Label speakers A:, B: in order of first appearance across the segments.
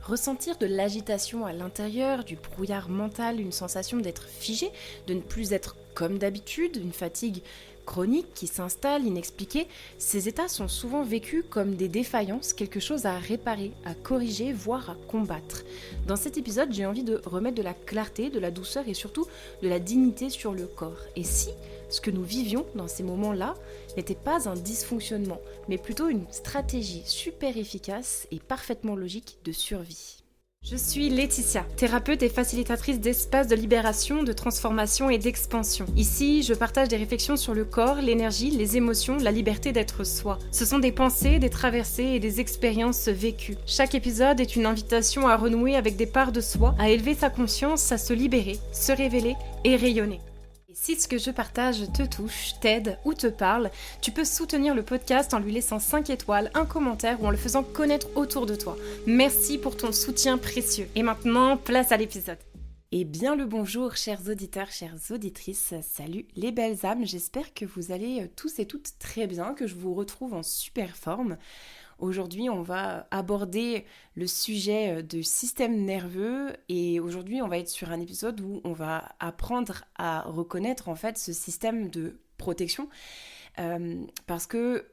A: Ressentir de l'agitation à l'intérieur, du brouillard mental, une sensation d'être figé, de ne plus être comme d'habitude, une fatigue chronique qui s'installe, inexpliquée, ces états sont souvent vécus comme des défaillances, quelque chose à réparer, à corriger, voire à combattre. Dans cet épisode, j'ai envie de remettre de la clarté, de la douceur et surtout de la dignité sur le corps. Et si ce que nous vivions dans ces moments-là n'était pas un dysfonctionnement, mais plutôt une stratégie super efficace et parfaitement logique de survie. Je suis Laetitia, thérapeute et facilitatrice d'espaces de libération, de transformation et d'expansion. Ici, je partage des réflexions sur le corps, l'énergie, les émotions, la liberté d'être soi. Ce sont des pensées, des traversées et des expériences vécues. Chaque épisode est une invitation à renouer avec des parts de soi, à élever sa conscience, à se libérer, se révéler et rayonner. Si ce que je partage te touche, t'aide ou te parle, tu peux soutenir le podcast en lui laissant 5 étoiles, un commentaire ou en le faisant connaître autour de toi. Merci pour ton soutien précieux. Et maintenant, place à l'épisode. Eh bien le bonjour chers auditeurs, chères auditrices, salut les belles âmes, j'espère que vous allez tous et toutes très bien, que je vous retrouve en super forme. Aujourd'hui, on va aborder le sujet du système nerveux et aujourd'hui, on va être sur un épisode où on va apprendre à reconnaître en fait ce système de protection parce que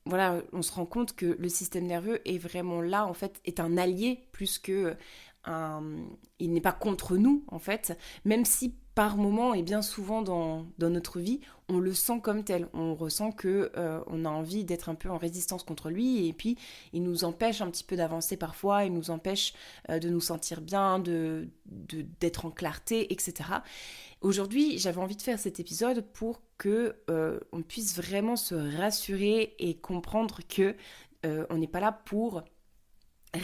A: voilà, on se rend compte que le système nerveux est vraiment là, en fait, est un allié plus que il n'est pas contre nous, en fait, même si par moment et bien souvent dans notre vie, on le sent comme tel. On ressent que on a envie d'être un peu en résistance contre lui et puis il nous empêche un petit peu d'avancer parfois, il nous empêche de nous sentir bien, d'être en clarté, etc. Aujourd'hui, j'avais envie de faire cet épisode pour que on puisse vraiment se rassurer et comprendre que on n'est pas là pour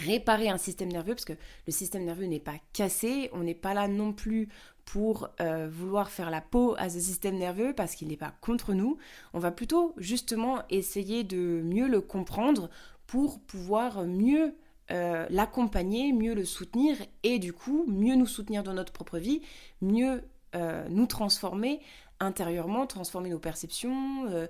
A: réparer un système nerveux, parce que le système nerveux n'est pas cassé, on n'est pas là non plus pour vouloir faire la peau à ce système nerveux, parce qu'il n'est pas contre nous. On va plutôt justement essayer de mieux le comprendre pour pouvoir mieux l'accompagner, mieux le soutenir, et du coup, mieux nous soutenir dans notre propre vie, mieux nous transformer intérieurement, transformer nos perceptions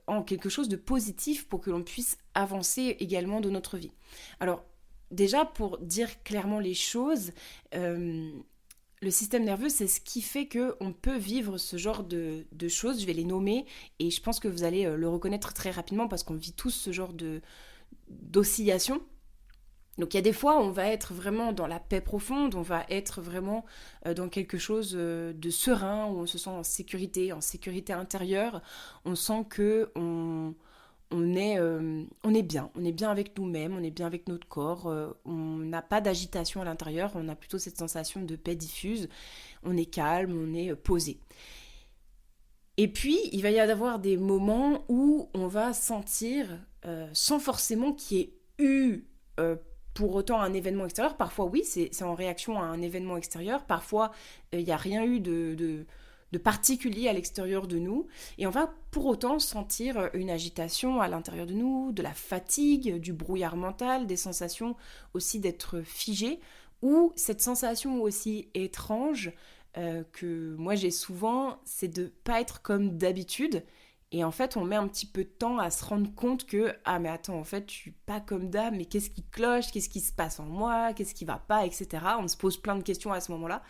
A: en quelque chose de positif pour que l'on puisse avancer également de notre vie. Alors, déjà, pour dire clairement les choses, le système nerveux, c'est ce qui fait qu'on peut vivre ce genre de choses. Je vais les nommer et je pense que vous allez le reconnaître très rapidement parce qu'on vit tous ce genre d'oscillation. Donc il y a des fois où on va être vraiment dans la paix profonde, on va être vraiment dans quelque chose de serein, où on se sent en sécurité intérieure, on sent que on est bien avec nous-mêmes, on est bien avec notre corps, on n'a pas d'agitation à l'intérieur, on a plutôt cette sensation de paix diffuse, on est calme, on est posé. Et puis, il va y avoir des moments où on va sentir, sans forcément qu'il y ait eu pour autant un événement extérieur, parfois oui, c'est en réaction à un événement extérieur, parfois il n'y a rien eu de particulier à l'extérieur de nous, et on va pour autant sentir une agitation à l'intérieur de nous, de la fatigue, du brouillard mental, des sensations aussi d'être figé, ou cette sensation aussi étrange que moi j'ai souvent, c'est de ne pas être comme d'habitude. Et en fait, on met un petit peu de temps à se rendre compte que « Ah, mais attends, en fait, je suis pas comme d'hab, mais qu'est-ce qui cloche? Qu'est-ce qui se passe en moi? Qu'est-ce qui va pas? » etc. On se pose plein de questions à ce moment-là.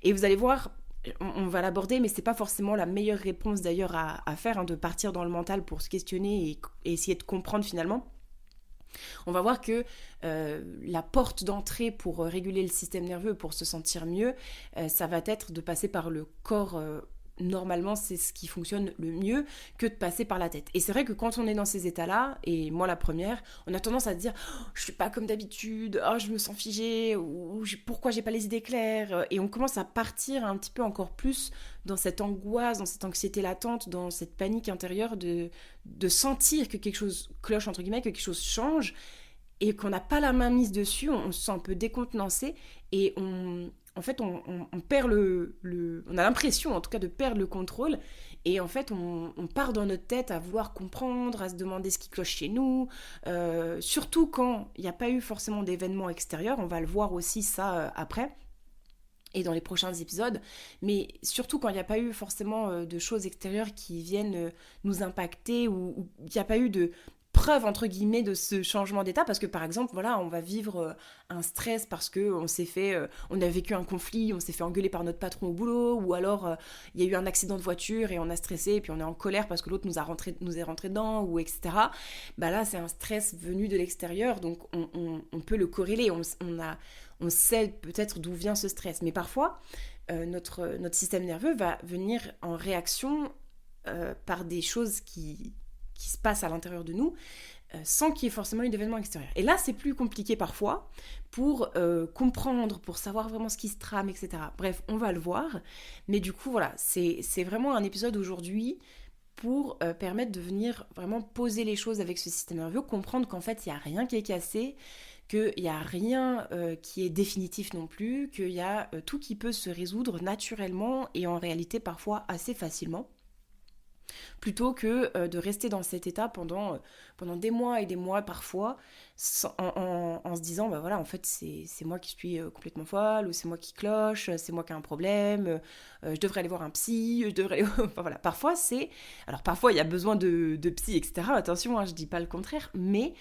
A: Et vous allez voir, on va l'aborder, mais c'est pas forcément la meilleure réponse d'ailleurs à faire, hein, de partir dans le mental pour se questionner et essayer de comprendre finalement. On va voir que la porte d'entrée pour réguler le système nerveux, pour se sentir mieux, ça va être de passer par le corps. Normalement, c'est ce qui fonctionne le mieux que de passer par la tête. Et c'est vrai que quand on est dans ces états-là, et moi la première, on a tendance à se dire oh, je suis pas comme d'habitude, oh, je me sens figée, ou pourquoi j'ai pas les idées claires. Et on commence à partir un petit peu encore plus dans cette angoisse, dans cette anxiété latente, dans cette panique intérieure de sentir que quelque chose cloche, entre guillemets, que quelque chose change, et qu'on n'a pas la main mise dessus, on se sent un peu décontenancé, et en fait, on perd on a l'impression, en tout cas, de perdre le contrôle. Et en fait, on part dans notre tête à vouloir comprendre, à se demander ce qui cloche chez nous. Surtout quand il n'y a pas eu forcément d'événements extérieurs. On va le voir aussi ça après. Et dans les prochains épisodes, mais surtout quand il n'y a pas eu forcément de choses extérieures qui viennent nous impacter ou il n'y a pas eu de preuve entre guillemets de ce changement d'état, parce que par exemple voilà, on va vivre un stress parce que on a vécu un conflit, on s'est fait engueuler par notre patron au boulot, ou alors il y a eu un accident de voiture et on a stressé et puis on est en colère parce que l'autre nous est rentré dedans, ou etc. Bah là c'est un stress venu de l'extérieur, donc on peut le corréler, on sait peut-être d'où vient ce stress, mais parfois notre système nerveux va venir en réaction par des choses qui se passent à l'intérieur de nous, sans qu'il y ait forcément eu d'événement extérieur. Et là, c'est plus compliqué parfois pour comprendre, pour savoir vraiment ce qui se trame, etc. Bref, on va le voir. Mais du coup, voilà, c'est vraiment un épisode aujourd'hui pour permettre de venir vraiment poser les choses avec ce système nerveux, comprendre qu'en fait, il n'y a rien qui est cassé, qu'il n'y a rien qui est définitif non plus, qu'il y a tout qui peut se résoudre naturellement et en réalité parfois assez facilement, plutôt que de rester dans cet état pendant des mois et des mois parfois, en se disant, bah voilà, en fait c'est moi qui suis complètement folle, ou c'est moi qui cloche, c'est moi qui ai un problème, je devrais aller voir un psy, je devrais aller... enfin voilà, parfois alors parfois il y a besoin de psy, etc. Attention, hein, je dis pas le contraire, mais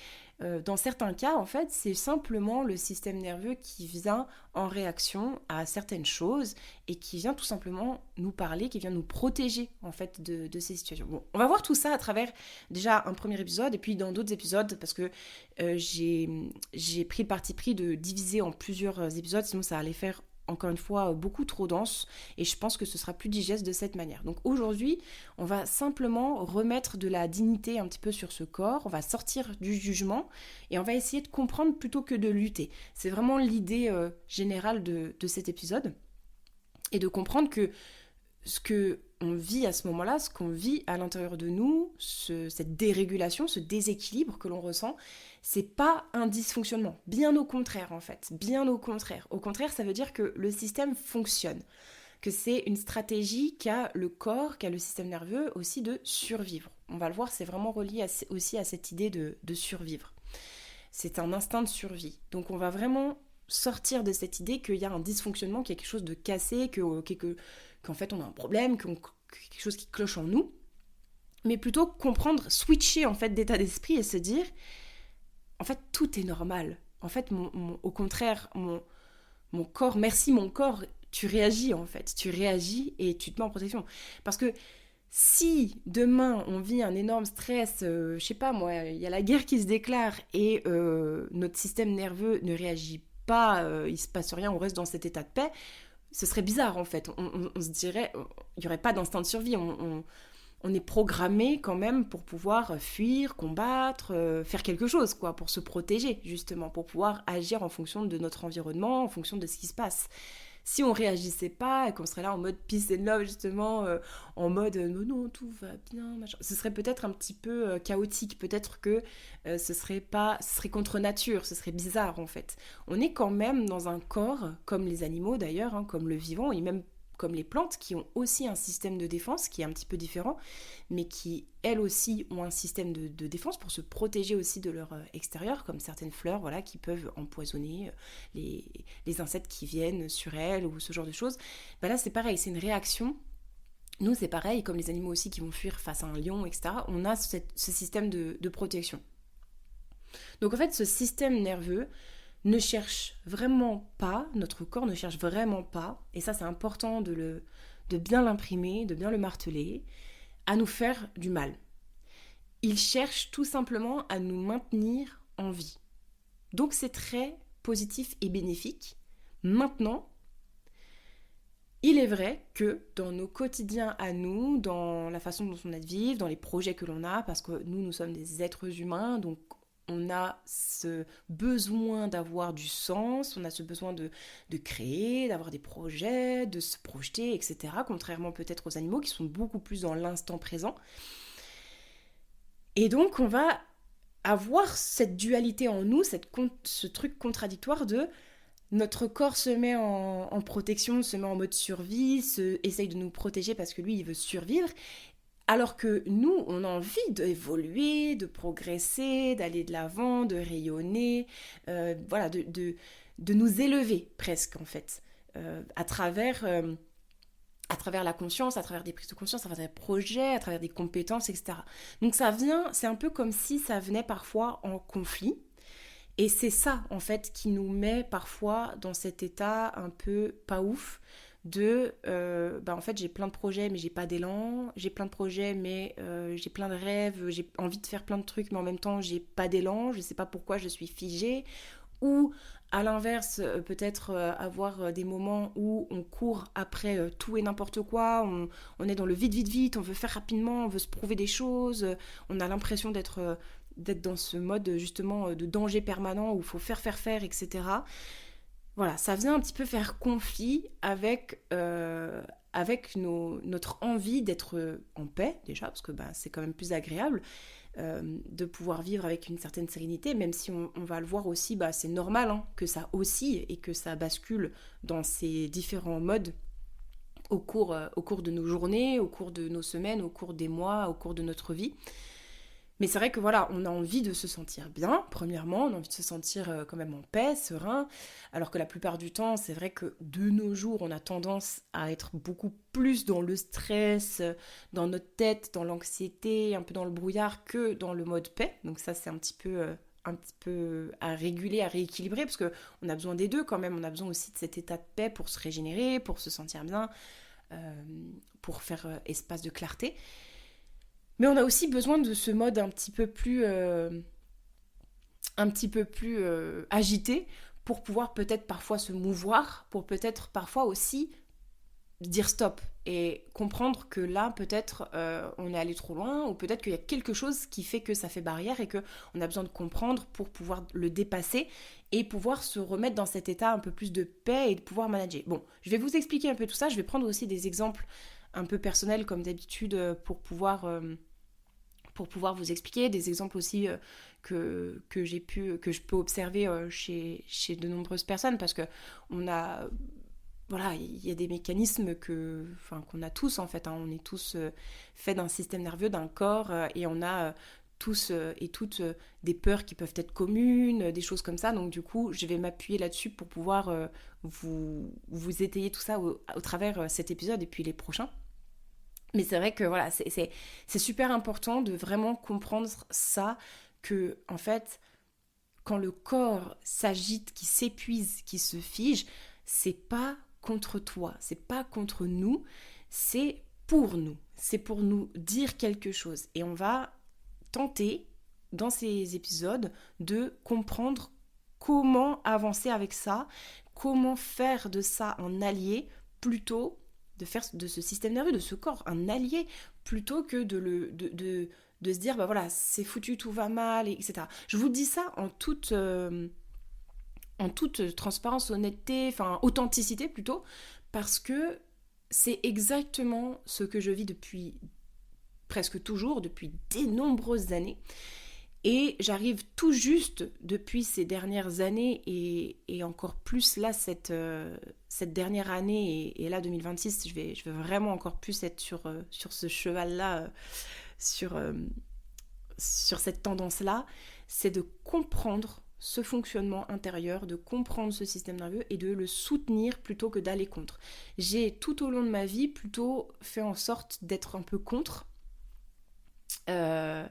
A: dans certains cas, en fait, c'est simplement le système nerveux qui vient en réaction à certaines choses et qui vient tout simplement nous parler, qui vient nous protéger, en fait, de ces situations. Bon, on va voir tout ça à travers, déjà, un premier épisode et puis dans d'autres épisodes, parce que j'ai pris le parti pris de diviser en plusieurs épisodes, sinon ça allait faire encore une fois beaucoup trop dense, et je pense que ce sera plus digeste de cette manière. Donc aujourd'hui, on va simplement remettre de la dignité un petit peu sur ce corps, on va sortir du jugement et on va essayer de comprendre plutôt que de lutter. C'est vraiment l'idée générale de cet épisode, et de comprendre que ce que on vit à ce moment-là, ce qu'on vit à l'intérieur de nous, cette dérégulation, ce déséquilibre que l'on ressent, c'est pas un dysfonctionnement. Bien au contraire, en fait. Bien au contraire. Au contraire, ça veut dire que le système fonctionne. Que c'est une stratégie qu'a le corps, qu'a le système nerveux aussi de survivre. On va le voir, c'est vraiment relié aussi à cette idée de survivre. C'est un instinct de survie. Donc on va vraiment sortir de cette idée qu'il y a un dysfonctionnement, qu'il y a quelque chose de cassé, qu'en fait on a un problème, quelque chose qui cloche en nous, mais plutôt comprendre, switcher en fait d'état d'esprit et se dire, en fait tout est normal. En fait, au contraire, mon corps, merci mon corps, tu réagis en fait, tu réagis et tu te mets en protection. Parce que si demain on vit un énorme stress, je sais pas moi, il y a la guerre qui se déclare et notre système nerveux ne réagit pas, il se passe rien, on reste dans cet état de paix, ce serait bizarre en fait. On se dirait, il n'y aurait pas d'instinct de survie. On est programmé quand même pour pouvoir fuir, combattre, faire quelque chose, quoi, pour se protéger justement, pour pouvoir agir en fonction de notre environnement, en fonction de ce qui se passe. Si on réagissait pas et qu'on serait là en mode peace and love justement, en mode non, tout va bien, machin, ce serait peut-être un petit peu chaotique, peut-être que ce serait contre nature, ce serait bizarre en fait. On est quand même dans un corps, comme les animaux d'ailleurs, hein, comme le vivant, et même comme les plantes, qui ont aussi un système de défense qui est un petit peu différent, mais qui, elles aussi, ont un système de défense pour se protéger aussi de leur extérieur, comme certaines fleurs, voilà, qui peuvent empoisonner les insectes qui viennent sur elles, ou ce genre de choses. Ben là, c'est pareil, c'est une réaction. Nous, c'est pareil, comme les animaux aussi qui vont fuir face à un lion, etc. On a ce système de protection. Donc en fait, ce système nerveux ne cherche vraiment pas, notre corps ne cherche vraiment pas, et ça c'est important de bien l'imprimer, de bien le marteler, à nous faire du mal. Il cherche tout simplement à nous maintenir en vie. Donc c'est très positif et bénéfique. Maintenant, il est vrai que dans nos quotidiens à nous, dans la façon dont on a de vivre, dans les projets que l'on a, parce que nous sommes des êtres humains, donc on a ce besoin d'avoir du sens, on a ce besoin de créer, d'avoir des projets, de se projeter, etc. Contrairement peut-être aux animaux qui sont beaucoup plus dans l'instant présent. Et donc on va avoir cette dualité en nous, ce truc contradictoire de notre corps se met en protection, se met en mode survie, essaye de nous protéger parce que lui il veut survivre. Alors que nous, on a envie d'évoluer, de progresser, d'aller de l'avant, de rayonner, voilà, de nous élever presque en fait, à travers à travers la conscience, à travers des prises de conscience, à travers des projets, à travers des compétences, etc. Donc c'est un peu comme si ça venait parfois en conflit. Et c'est ça, en fait, qui nous met parfois dans cet état un peu pas ouf de en fait j'ai plein de projets mais j'ai pas d'élan, j'ai plein de projets mais j'ai plein de rêves, j'ai envie de faire plein de trucs mais en même temps j'ai pas d'élan, je sais pas pourquoi je suis figée. Ou à l'inverse, peut-être avoir des moments où on court après tout et n'importe quoi, on est dans le vite, vite, vite, on veut faire rapidement, on veut se prouver des choses, on a l'impression d'être dans ce mode justement de danger permanent où il faut faire, faire, faire, etc. Voilà, ça vient un petit peu faire conflit avec notre envie d'être en paix déjà, parce que c'est quand même plus agréable de pouvoir vivre avec une certaine sérénité, même si on va le voir aussi, c'est normal que ça oscille et que ça bascule dans ces différents modes au cours de nos journées, au cours de nos semaines, au cours des mois, au cours de notre vie. Mais c'est vrai que voilà, on a envie de se sentir bien, premièrement, on a envie de se sentir quand même en paix, serein, alors que la plupart du temps, c'est vrai que de nos jours, on a tendance à être beaucoup plus dans le stress, dans notre tête, dans l'anxiété, un peu dans le brouillard que dans le mode paix. Donc ça, c'est un petit peu à réguler, à rééquilibrer, parce qu'on a besoin des deux quand même, on a besoin aussi de cet état de paix pour se régénérer, pour se sentir bien, pour faire espace de clarté. Mais on a aussi besoin de ce mode un petit peu plus agité pour pouvoir peut-être parfois se mouvoir, pour peut-être parfois aussi dire stop et comprendre que là peut-être on est allé trop loin ou peut-être qu'il y a quelque chose qui fait que ça fait barrière et qu'on a besoin de comprendre pour pouvoir le dépasser et pouvoir se remettre dans cet état un peu plus de paix et de pouvoir manager. Bon, je vais vous expliquer un peu tout ça, je vais prendre aussi des exemples un peu personnels comme d'habitude pour pouvoir vous expliquer, des exemples aussi que je peux observer chez de nombreuses personnes, parce que on a, voilà, il y a des mécanismes qu'on a tous en fait, on est tous faits d'un système nerveux, d'un corps, et on a tous et toutes des peurs qui peuvent être communes, des choses comme ça, donc du coup je vais m'appuyer là-dessus pour pouvoir vous étayer tout ça au travers cet épisode et puis les prochains. Mais c'est vrai que voilà, c'est super important de vraiment comprendre ça, que en fait, quand le corps s'agite, qui s'épuise, qui se fige, c'est pas contre toi, c'est pas contre nous, c'est pour nous. C'est pour nous dire quelque chose. Et on va tenter, dans ces épisodes, de comprendre comment avancer avec ça, comment faire de ça un allié plutôt de faire de ce système nerveux, de ce corps, un allié, plutôt que de se dire, voilà, c'est foutu, tout va mal, etc. Je vous dis ça en toute transparence, honnêteté, enfin authenticité plutôt, parce que c'est exactement ce que je vis depuis presque toujours, depuis de nombreuses années. Et j'arrive tout juste depuis ces dernières années et encore plus là cette dernière année et là 2026, je vais vraiment encore plus être sur ce cheval-là, sur cette tendance-là, c'est de comprendre ce fonctionnement intérieur, de comprendre ce système nerveux et de le soutenir plutôt que d'aller contre. J'ai tout au long de ma vie plutôt fait en sorte d'être un peu contre, de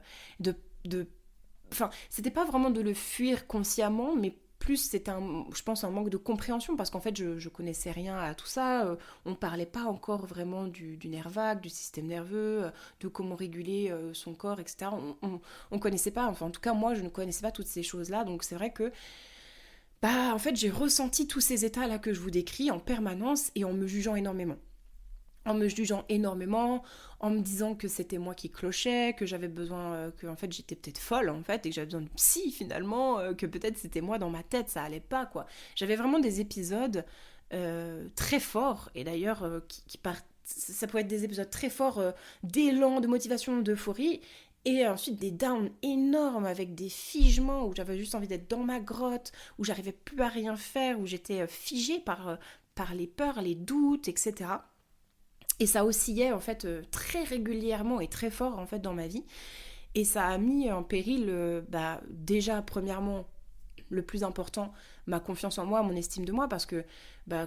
A: enfin, c'était pas vraiment de le fuir consciemment, mais plus c'était je pense un manque de compréhension, parce qu'en fait je connaissais rien à tout ça, on parlait pas encore vraiment du nerf vague, du système nerveux, de comment réguler son corps, etc. On connaissait pas, enfin en tout cas moi je ne connaissais pas toutes ces choses là, donc c'est vrai que en fait j'ai ressenti tous ces états là que je vous décris en permanence et en me jugeant énormément. En me jugeant énormément, en me disant que c'était moi qui clochais, que j'avais besoin, que en fait j'étais peut-être folle en fait, et que j'avais besoin de psy finalement, que peut-être c'était moi dans ma tête, ça allait pas quoi. J'avais vraiment des épisodes très forts, et d'ailleurs qui partent, ça pouvait être des épisodes très forts d'élan, de motivation, d'euphorie, et ensuite des downs énormes avec des figements où j'avais juste envie d'être dans ma grotte, où j'arrivais plus à rien faire, où j'étais figée par les peurs, les doutes, etc. Et ça oscillait en fait très régulièrement et très fort en fait dans ma vie. Et ça a mis en péril déjà premièrement le plus important, ma confiance en moi, mon estime de moi, parce que,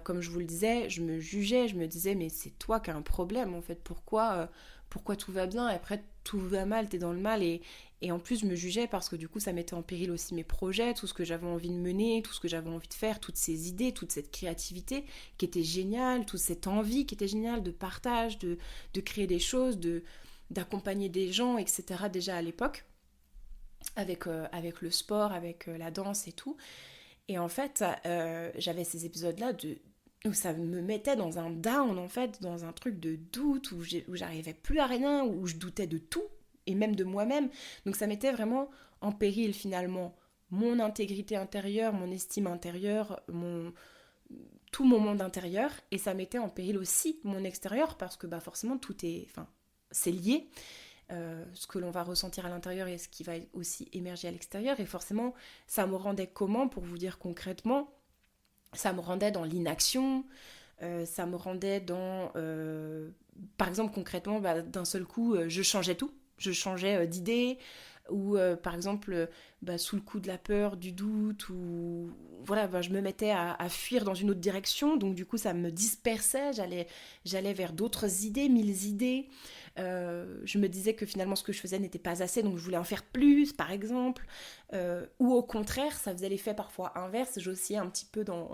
A: comme je vous le disais, je me jugeais, je me disais, mais c'est toi qui as un problème, en fait, pourquoi tout va bien, et après tout va mal, t'es dans le mal, et en plus je me jugeais parce que du coup ça mettait en péril aussi mes projets, tout ce que j'avais envie de mener, tout ce que j'avais envie de faire, toutes ces idées, toute cette créativité qui était géniale, toute cette envie qui était géniale de partage, de créer des choses, d'accompagner des gens, etc. déjà à l'époque, avec le sport, avec la danse et tout. Et en fait, j'avais ces épisodes-là où ça me mettait dans un down, en fait, dans un truc de doute, où j'arrivais plus à rien, où je doutais de tout, et même de moi-même. Donc ça mettait vraiment en péril, finalement, mon intégrité intérieure, mon estime intérieure, tout mon monde intérieur, et ça mettait en péril aussi mon extérieur, parce que forcément, c'est lié. Ce que l'on va ressentir à l'intérieur et ce qui va aussi émerger à l'extérieur. Et forcément, ça me rendait comment, pour vous dire concrètement, ça me rendait dans l'inaction, ça me rendait dans... par exemple, concrètement, d'un seul coup, je changeais tout. Je changeais d'idée, ou par exemple, sous le coup de la peur, du doute, ou voilà, je me mettais à fuir dans une autre direction, donc du coup ça me dispersait, j'allais vers d'autres idées, mille idées. Je me disais que finalement ce que je faisais n'était pas assez, donc je voulais en faire plus, par exemple. Ou au contraire, ça faisait l'effet parfois inverse, j'oscillais un petit peu dans,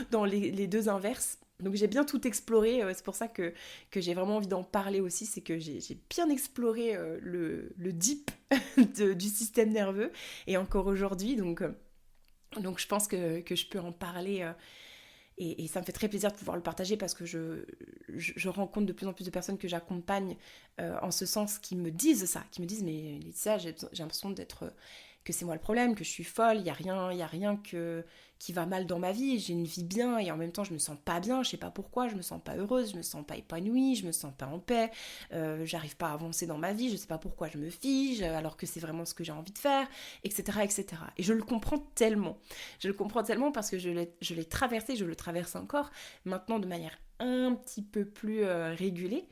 A: dans les deux inverses. Donc j'ai bien tout exploré, c'est pour ça que j'ai vraiment envie d'en parler aussi, c'est que j'ai bien exploré le deep du système nerveux, et encore aujourd'hui, donc je pense que je peux en parler, et ça me fait très plaisir de pouvoir le partager, parce que je rencontre de plus en plus de personnes que j'accompagne en ce sens, qui me disent ça, qui me disent, mais Laetitia, j'ai l'impression que c'est moi le problème, que je suis folle, il y a rien qui va mal dans ma vie, j'ai une vie bien, et en même temps je me sens pas bien, je sais pas pourquoi, je me sens pas heureuse, je me sens pas épanouie, je me sens pas en paix, j'arrive pas à avancer dans ma vie, je sais pas pourquoi je me fige, alors que c'est vraiment ce que j'ai envie de faire, etc., etc. Et je le comprends tellement, parce que je l'ai traversé, je le traverse encore, maintenant de manière un petit peu plus régulée.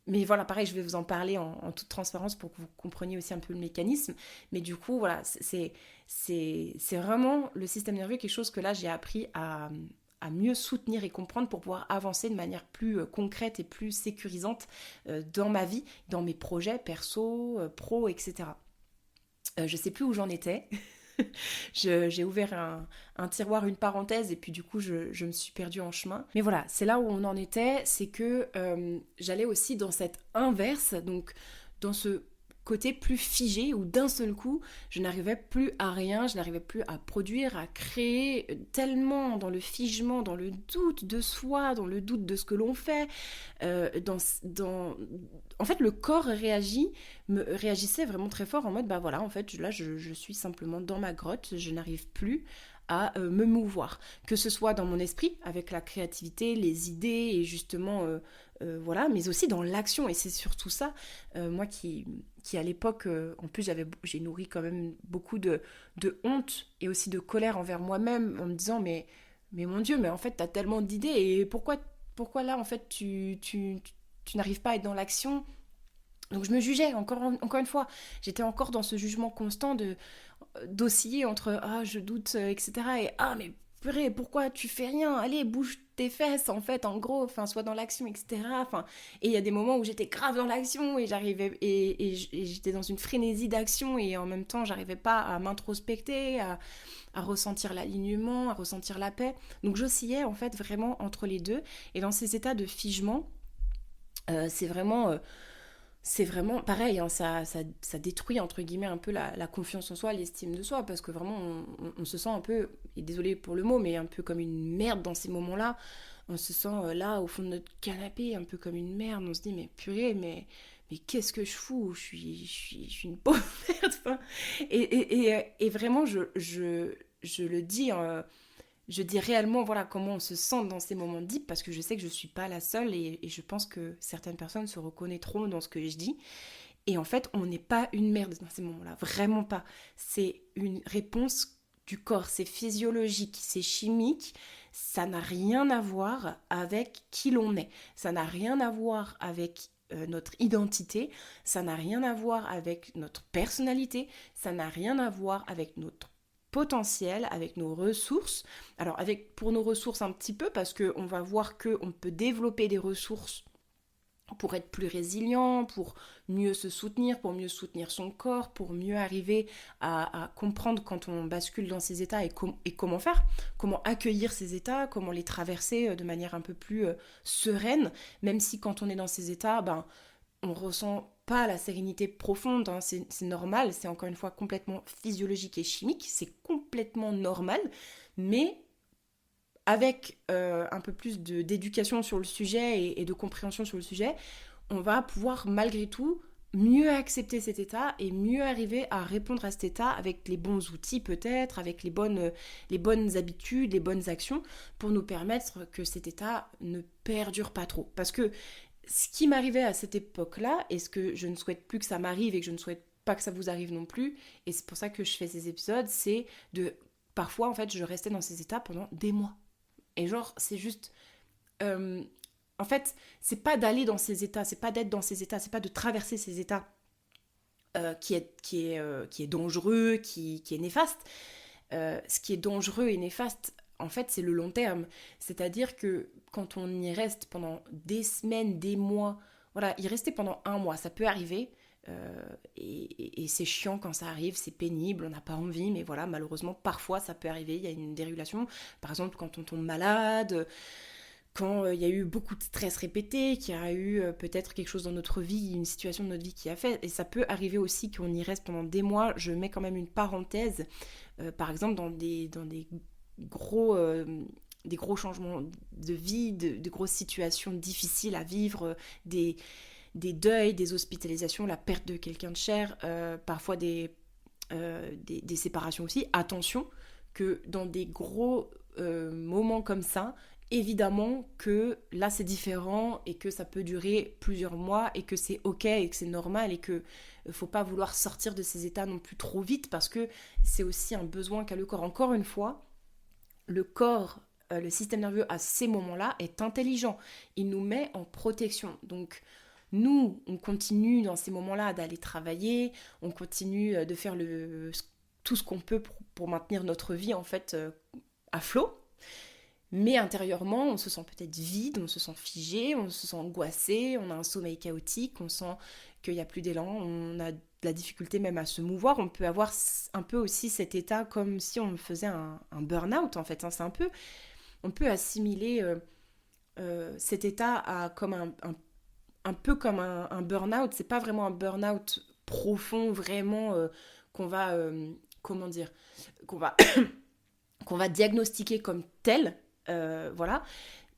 A: Mais voilà, pareil, je vais vous en parler en toute transparence pour que vous compreniez aussi un peu le mécanisme. Mais du coup, voilà, c'est vraiment le système nerveux, quelque chose que là, j'ai appris à mieux soutenir et comprendre pour pouvoir avancer de manière plus concrète et plus sécurisante dans ma vie, dans mes projets perso, pro, etc. Je sais plus où j'en étais. J'ai ouvert un tiroir, une parenthèse, et puis du coup je me suis perdue en chemin. Mais voilà, c'est là où on en était, c'est que j'allais aussi dans cette inverse, donc dans ce côté plus figé, où d'un seul coup je n'arrivais plus à rien, je n'arrivais plus à produire, à créer, tellement dans le figement, dans le doute de soi, dans le doute de ce que l'on fait, en fait le corps réagissait vraiment très fort, en mode voilà, en fait là je suis simplement dans ma grotte, je n'arrive plus à me mouvoir, que ce soit dans mon esprit avec la créativité, les idées, et justement voilà, mais aussi dans l'action. Et c'est surtout ça, moi qui à l'époque, en plus j'ai nourri quand même beaucoup de honte et aussi de colère envers moi-même, en me disant mais mon Dieu, mais en fait t'as tellement d'idées, et pourquoi là en fait tu n'arrives pas à être dans l'action. Donc je me jugeais, encore une fois, j'étais encore dans ce jugement constant d'osciller entre je doute, etc. Et mais purée, pourquoi tu fais rien? Allez, bouge tes fesses, en fait, en gros, sois dans l'action, etc. Et il y a des moments où j'étais grave dans l'action, et j'arrivais, et j'étais dans une frénésie d'action, et en même temps j'arrivais pas à m'introspecter, à ressentir l'alignement, à ressentir la paix. Donc j'oscillais en fait vraiment entre les deux, et dans ces états de figement, c'est vraiment pareil, hein, ça détruit entre guillemets un peu la confiance en soi, l'estime de soi, parce que vraiment on se sent un peu, et désolé pour le mot, mais un peu comme une merde dans ces moments-là. On se sent là au fond de notre canapé un peu comme une merde, on se dit mais purée, mais qu'est-ce que je fous, je suis une pauvre merde, et vraiment je le dis, je dis réellement voilà comment on se sent dans ces moments deep, parce que je sais que je suis pas la seule, et je pense que certaines personnes se reconnaîtront dans ce que je dis. Et en fait, on n'est pas une merde dans ces moments-là, vraiment pas. C'est une réponse du corps, c'est physiologique, c'est chimique, ça n'a rien à voir avec qui l'on est, ça n'a rien à voir avec notre identité, ça n'a rien à voir avec notre personnalité, ça n'a rien à voir avec notre potentiel, avec nos ressources. Alors pour nos ressources un petit peu, parce qu'on va voir qu'on peut développer des ressources pour être plus résilient, pour mieux se soutenir, pour mieux soutenir son corps, pour mieux arriver à comprendre quand on bascule dans ces états et comment faire, comment accueillir ces états, comment les traverser de manière un peu plus sereine, même si quand on est dans ces états, on ressent pas la sérénité profonde, hein, c'est normal, c'est encore une fois complètement physiologique et chimique, c'est complètement normal, mais avec un peu plus d'éducation sur le sujet et de compréhension sur le sujet, on va pouvoir malgré tout mieux accepter cet état et mieux arriver à répondre à cet état avec les bons outils peut-être, avec les bonnes habitudes, les bonnes actions pour nous permettre que cet état ne perdure pas trop. Parce que ce qui m'arrivait à cette époque-là, et ce que je ne souhaite plus que ça m'arrive et que je ne souhaite pas que ça vous arrive non plus, et c'est pour ça que je fais ces épisodes, c'est de... Parfois, en fait, je restais dans ces états pendant des mois. Et genre, c'est juste... en fait, c'est pas d'aller dans ces états, c'est pas d'être dans ces états, c'est pas de traverser ces états qui est dangereux, qui est néfaste. Ce qui est dangereux et néfaste, en fait, c'est le long terme. C'est-à-dire que quand on y reste pendant des semaines, des mois, voilà, y rester pendant un mois, ça peut arriver. Et c'est chiant quand ça arrive, c'est pénible, on n'a pas envie, mais voilà, malheureusement, parfois ça peut arriver, il y a une dérégulation. Par exemple, quand on tombe malade, quand il y a eu beaucoup de stress répété, qu'il y a eu peut-être quelque chose dans notre vie, une situation de notre vie qui a fait, et ça peut arriver aussi qu'on y reste pendant des mois. Je mets quand même une parenthèse, par exemple dans des gros changements de vie, de grosses situations difficiles à vivre, des deuils, des hospitalisations, la perte de quelqu'un de cher, parfois des séparations aussi. Attention que dans des gros moments comme ça, évidemment que là c'est différent et que ça peut durer plusieurs mois et que c'est ok et que c'est normal et que faut pas vouloir sortir de ces états non plus trop vite parce que c'est aussi un besoin qu'a le corps. Encore une fois, le corps, le système nerveux à ces moments-là est intelligent. Il nous met en protection. Donc nous, on continue dans ces moments-là d'aller travailler, on continue de faire tout ce qu'on peut pour maintenir notre vie en fait à flot. Mais intérieurement, on se sent peut-être vide, on se sent figé, on se sent angoissé, on a un sommeil chaotique, on sent qu'il n'y a plus d'élan, on a de la difficulté même à se mouvoir. On peut avoir un peu aussi cet état comme si on faisait un burn-out en fait. C'est un peu, on peut assimiler cet état comme un peu comme un burn-out. C'est pas vraiment un burn-out profond, vraiment qu'on va, comment dire, qu'on va, qu'on va diagnostiquer comme tel. Voilà,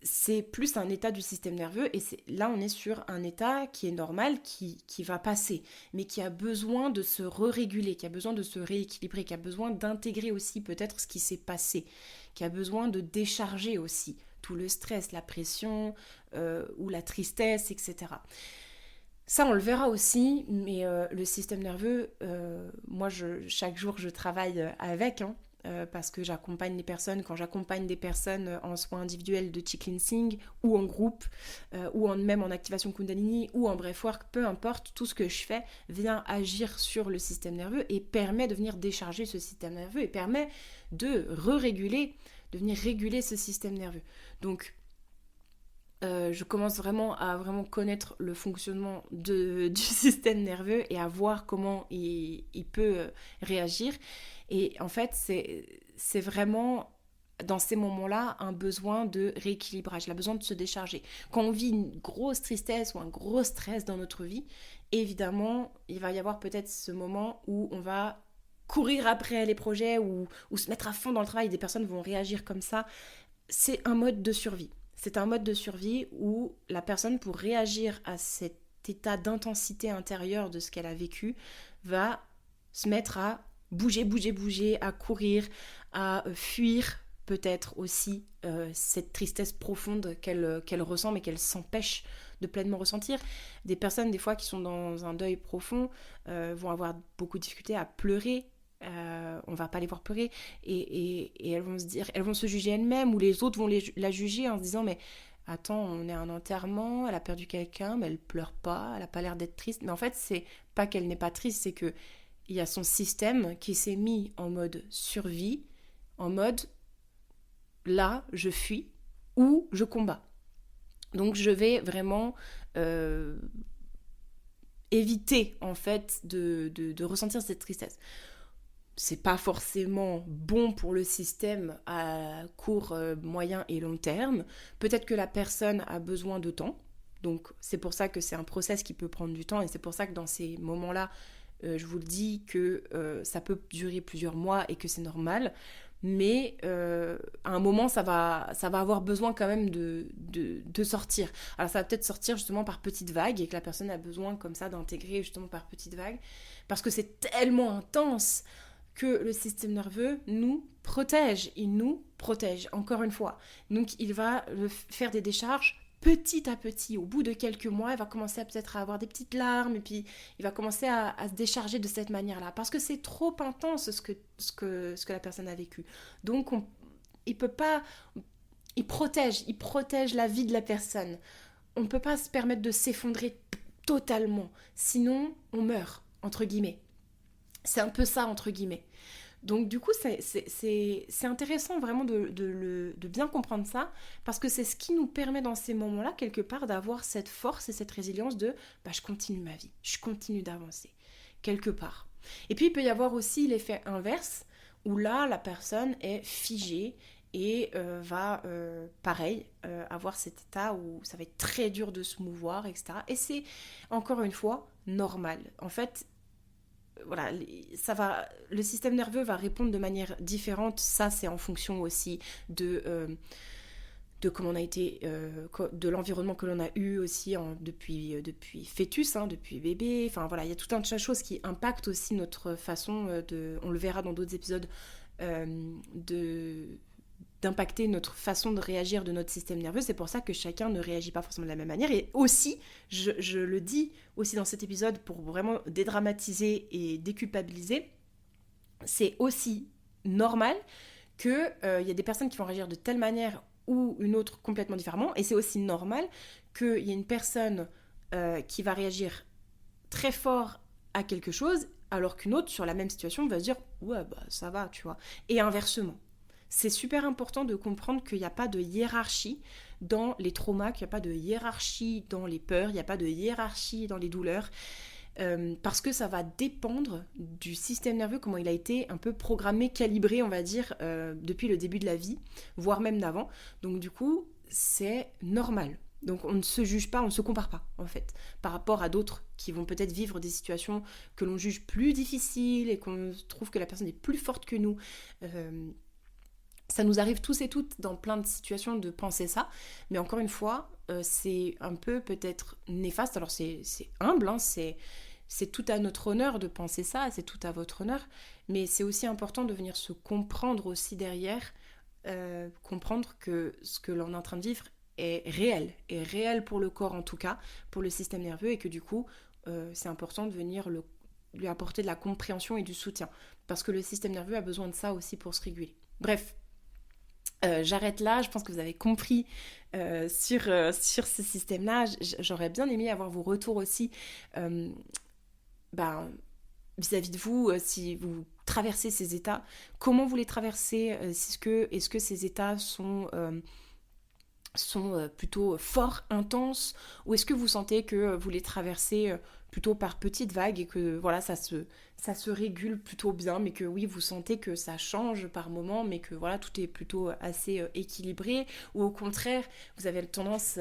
A: c'est plus un état du système nerveux et là on est sur un état qui est normal, qui va passer, mais qui a besoin de se réguler, qui a besoin de se rééquilibrer, qui a besoin d'intégrer aussi peut-être ce qui s'est passé, qui a besoin de décharger aussi tout le stress, la pression ou la tristesse, etc. Ça, on le verra aussi, mais le système nerveux, moi, chaque jour, je travaille avec, parce que j'accompagne les personnes, quand j'accompagne des personnes en soins individuels de chi cleansing, ou en groupe, ou même en activation Kundalini, ou en breathwork, peu importe, tout ce que je fais vient agir sur le système nerveux et permet de venir décharger ce système nerveux et permet de réguler, de venir réguler ce système nerveux. Donc, je commence vraiment à connaître le fonctionnement du système nerveux et à voir comment il peut réagir. Et en fait, c'est vraiment dans ces moments-là un besoin de rééquilibrage, il a besoin de se décharger. Quand on vit une grosse tristesse ou un gros stress dans notre vie, évidemment, il va y avoir peut-être ce moment où on va courir après les projets ou se mettre à fond dans le travail. Des personnes vont réagir comme ça. C'est un mode de survie. C'est un mode de survie où la personne, pour réagir à cet état d'intensité intérieure de ce qu'elle a vécu, va se mettre à bouger, à courir, à fuir peut-être aussi cette tristesse profonde qu'elle ressent mais qu'elle s'empêche de pleinement ressentir. Des personnes des fois qui sont dans un deuil profond vont avoir beaucoup de difficultés à pleurer. On va pas les voir pleurer et elles vont se juger elles-mêmes ou les autres vont la juger en se disant mais attends, on est à un enterrement, elle a perdu quelqu'un, mais elle pleure pas, elle a pas l'air d'être triste. Mais en fait, c'est pas qu'elle n'est pas triste, c'est que il y a son système qui s'est mis en mode survie, en mode là, je fuis ou je combats. Donc je vais vraiment éviter en fait de ressentir cette tristesse. C'est pas forcément bon pour le système à court, moyen et long terme. Peut-être que la personne a besoin de temps. Donc c'est pour ça que c'est un process qui peut prendre du temps et c'est pour ça que dans ces moments-là, je vous le dis que ça peut durer plusieurs mois et que c'est normal. Mais à un moment, ça va avoir besoin quand même de sortir. Alors ça va peut-être sortir justement par petites vagues et que la personne a besoin comme ça d'intégrer justement par petites vagues. Parce que c'est tellement intense que le système nerveux nous protège. Il nous protège, encore une fois. Donc il va faire des décharges petit à petit. Au bout de quelques mois, il va commencer peut-être à avoir des petites larmes et puis il va commencer à se décharger de cette manière-là. Parce que c'est trop intense ce que la personne a vécu. Donc il peut pas... Il protège la vie de la personne. On ne peut pas se permettre de s'effondrer totalement. Sinon, on meurt, entre guillemets. C'est un peu ça, entre guillemets. Donc du coup, c'est intéressant vraiment de bien comprendre ça, parce que c'est ce qui nous permet dans ces moments-là, quelque part, d'avoir cette force et cette résilience de « je continue ma vie, je continue d'avancer », quelque part. Et puis, il peut y avoir aussi l'effet inverse, où là, la personne est figée et va, pareil, avoir cet état où ça va être très dur de se mouvoir, etc. Et c'est, encore une fois, normal. En fait, voilà, le système nerveux va répondre de manière différente. Ça, c'est en fonction aussi de comment on a été, de l'environnement que l'on a eu aussi depuis fœtus, depuis bébé. Enfin voilà, il y a tout un tas de choses qui impactent aussi notre façon on le verra dans d'autres épisodes, d'impacter notre façon de réagir de notre système nerveux. C'est pour ça que chacun ne réagit pas forcément de la même manière. Et aussi, je le dis aussi dans cet épisode pour vraiment dédramatiser et déculpabiliser, c'est aussi normal qu'il y ait des personnes qui vont réagir de telle manière ou une autre complètement différemment. Et c'est aussi normal qu'il y ait une personne qui va réagir très fort à quelque chose, alors qu'une autre, sur la même situation, va se dire « ouais, bah ça va, tu vois ». Et inversement. C'est super important de comprendre qu'il n'y a pas de hiérarchie dans les traumas, qu'il n'y a pas de hiérarchie dans les peurs, il n'y a pas de hiérarchie dans les douleurs, parce que ça va dépendre du système nerveux, comment il a été un peu programmé, calibré, on va dire, depuis le début de la vie, voire même d'avant. Donc du coup, c'est normal. Donc on ne se juge pas, on ne se compare pas, en fait, par rapport à d'autres qui vont peut-être vivre des situations que l'on juge plus difficiles et qu'on trouve que la personne est plus forte que nous. Ça nous arrive tous et toutes dans plein de situations de penser ça, mais encore une fois, c'est un peu peut-être néfaste. Alors c'est humble, c'est tout à notre honneur de penser ça, c'est tout à votre honneur, mais c'est aussi important de venir se comprendre aussi derrière, comprendre que ce que l'on est en train de vivre est réel pour le corps en tout cas, pour le système nerveux, et que du coup, c'est important de venir lui apporter de la compréhension et du soutien, parce que le système nerveux a besoin de ça aussi pour se réguler. Bref. J'arrête là, je pense que vous avez compris sur ce système-là. J'aurais bien aimé avoir vos retours aussi vis-à-vis de vous, si vous traversez ces états, comment vous les traversez, est-ce que ces états sont plutôt forts, intenses, ou est-ce que vous sentez que vous les traversez plutôt par petites vagues et que voilà, ça se régule plutôt bien, mais que oui, vous sentez que ça change par moment, mais que voilà, tout est plutôt assez équilibré, ou au contraire, vous avez tendance,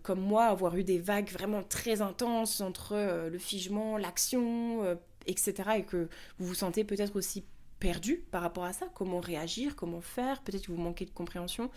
A: comme moi, à avoir eu des vagues vraiment très intenses entre le figement, l'action, etc., et que vous vous sentez peut-être aussi perdu par rapport à ça, comment réagir, comment faire, peut-être que vous manquez de compréhension.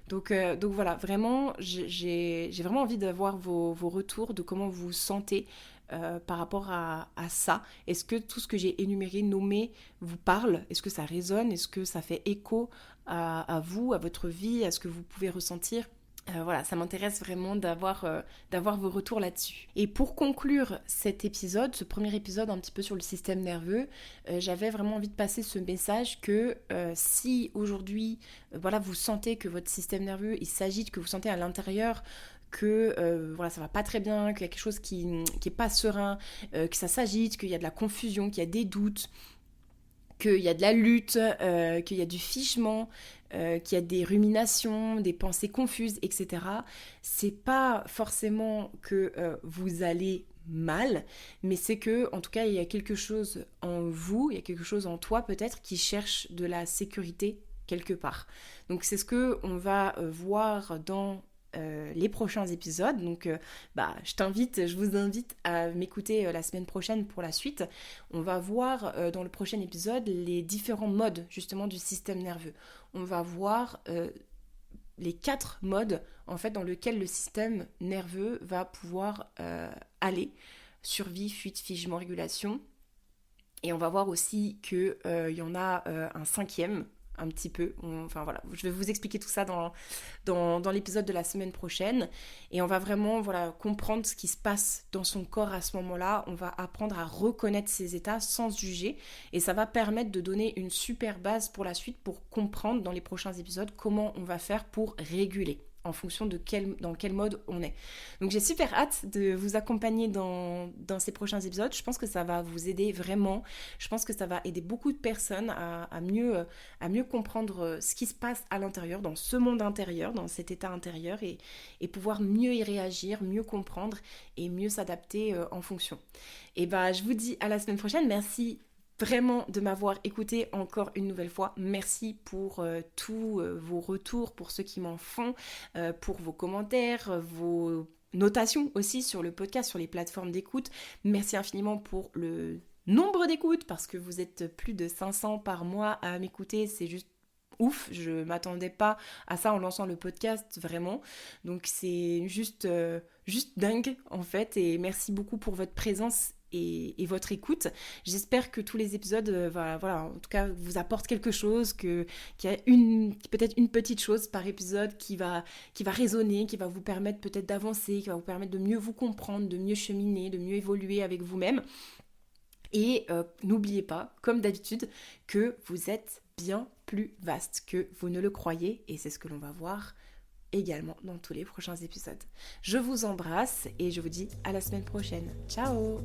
A: Donc voilà, vraiment, j'ai vraiment envie d'avoir vos retours de comment vous vous sentez par rapport à ça. Est-ce que tout ce que j'ai énuméré, nommé, vous parle? Est-ce que ça résonne? Est-ce que ça fait écho à vous, à votre vie, à ce que vous pouvez ressentir? Voilà, ça m'intéresse vraiment d'avoir vos retours là-dessus. Et pour conclure cet épisode, ce premier épisode un petit peu sur le système nerveux, j'avais vraiment envie de passer ce message que si aujourd'hui, voilà, vous sentez que votre système nerveux, il s'agite, que vous sentez à l'intérieur que voilà, ça va pas très bien, qu'il y a quelque chose qui est pas serein, que ça s'agite, qu'il y a de la confusion, qu'il y a des doutes, qu'il y a de la lutte, qu'il y a du figement, qu'il y a des ruminations, des pensées confuses, etc. C'est pas forcément que vous allez mal, mais c'est que, en tout cas, il y a quelque chose en vous, il y a quelque chose en toi peut-être qui cherche de la sécurité quelque part. Donc c'est ce que on va voir dans les prochains épisodes. Donc je vous invite à m'écouter la semaine prochaine pour la suite. On va voir dans le prochain épisode les différents modes justement du système nerveux. On va voir les 4 modes en fait dans lesquels le système nerveux va pouvoir aller. Survie, fuite, figement, régulation. Et on va voir aussi qu'il y en a un cinquième, un petit peu. Enfin voilà, je vais vous expliquer tout ça dans l'épisode de la semaine prochaine. Et on va vraiment comprendre ce qui se passe dans son corps à ce moment-là. On va apprendre à reconnaître ses états sans juger. Et ça va permettre de donner une super base pour la suite, pour comprendre dans les prochains épisodes comment on va faire pour réguler en fonction de dans quel mode on est. Donc j'ai super hâte de vous accompagner dans ces prochains épisodes. Je pense que ça va vous aider vraiment. Je pense que ça va aider beaucoup de personnes à mieux comprendre ce qui se passe à l'intérieur, dans ce monde intérieur, dans cet état intérieur, et pouvoir mieux y réagir, mieux comprendre et mieux s'adapter en fonction. Et je vous dis à la semaine prochaine. Merci vraiment de m'avoir écouté encore une nouvelle fois. Merci pour tous vos retours, pour ceux qui m'en font, pour vos commentaires, vos notations aussi sur le podcast, sur les plateformes d'écoute. Merci infiniment pour le nombre d'écoutes, parce que vous êtes plus de 500 par mois à m'écouter. C'est juste ouf, je m'attendais pas à ça en lançant le podcast, vraiment. Donc c'est juste dingue en fait, et merci beaucoup pour votre présence et votre écoute. J'espère que tous les épisodes en tout cas vous apportent quelque chose, qu'il y a peut-être une petite chose par épisode qui va résonner, qui va vous permettre peut-être d'avancer, qui va vous permettre de mieux vous comprendre, de mieux cheminer, de mieux évoluer avec vous-même. Et n'oubliez pas, comme d'habitude, que vous êtes bien plus vaste que vous ne le croyez, et c'est ce que l'on va voir également dans tous les prochains épisodes. Je vous embrasse et je vous dis à la semaine prochaine. Ciao!